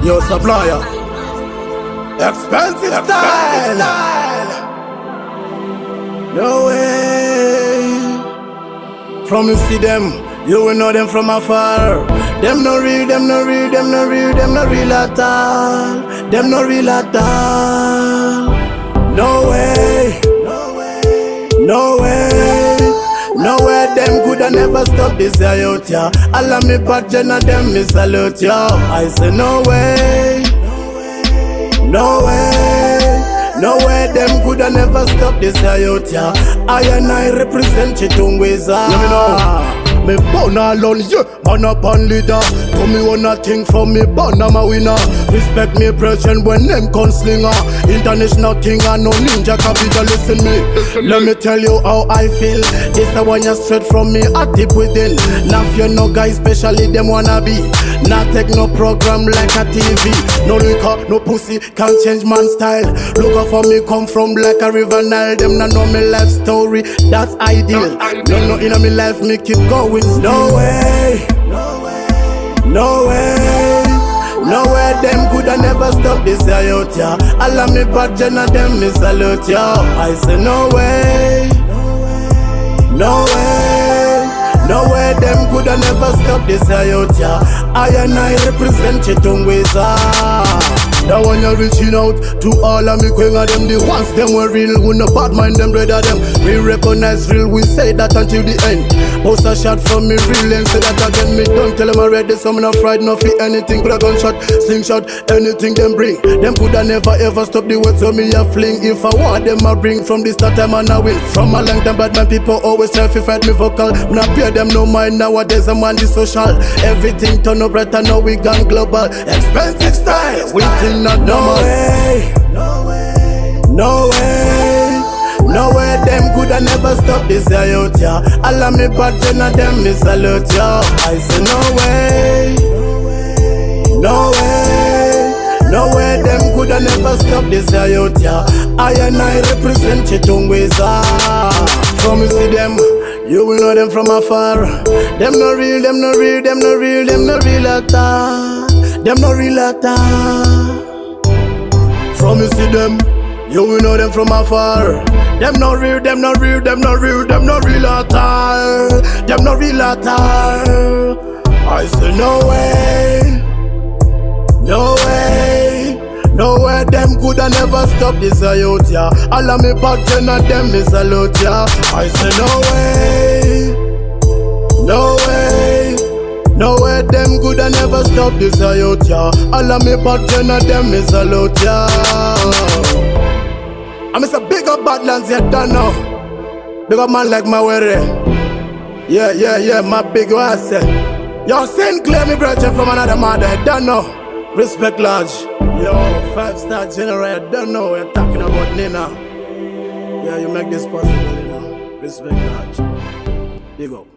Your supplier. Expensive style. No way. From you see them, you will know them from afar. Them no real, them no real, them no real, them no real at all. Them no real at all. No way, no way, no way. No way, them coulda never stop this out, yeah. All of me bad gen and them me salute, yeah. I say no way, no way, no way, them coulda never stop this out, yeah. I and I represent Chitungwiza. Let me know. Me born alone, yeah, man up and leader. Come me wanna think from me, born I'm a winner. Respect me, president when them gunslinger. International king and no ninja capital, listen me. Let me tell you how I feel. This the one you straight from me, I deep within. Now if you know guys, especially them wanna be. Not take no program like a TV. No liquor, no pussy, can't change man style. Look out for me, come from like a river Nile. Them not know me life story, that's ideal. No, in me life, me keep going. No way, no way, no way, no way. Them coulda never stop this out, yeah. All of me bad gen and them me salute, yeah. I say no way, no way, no way. Them coulda never stop this out, yeah. I and I represent Chitungwiza. That one you reaching out to all of me queen of them. The ones them were real, who no bad mind them brother them. We recognize real, we say that until the end. Most a shot from me real and say that again. Me don't tell them already, so me no fried, no feel anything. Put a gunshot, slingshot, anything them bring. Them coulda never ever stop the words so me a fling. If I want them I bring from the start time and I win. From a long time bad man people always try to fight me vocal. Me not pay them no mind nowadays I'm on the social. Everything turn up right and now we gone global. Expensive style, we think not normal. No way, no way, no way. Them coulda never stop this out, yeah. All of me bad gen and them me salute, yeah. I say no way, no way, no way. Them coulda never stop this out, yeah. I and I represent Chitungwiza. From you see them, you will know them from afar. Them no real, them no real, them no real, them no real at all. Them no real at all. From you see them, you will know them from afar. Them no real, them no real, them no real, them no real at all. Them no real at all. I say no way, no way, no way. Them coulda never stop this out, yeah. All of me bad gen and them me salute, yeah. I say no way, no way, no way. Them coulda never stop this out, yeah. All of me bad gen and them me salute, yeah. I miss a big up Badlands, you don't know. Big up man like my way. Yeah, my big ass. Yo, St. Clair, me brother from another mother, you don't know. Respect large. Yo, 5-star general, you don't know what you're talking about, Nina. Yeah, you make this possible, you know. Respect large. Big up.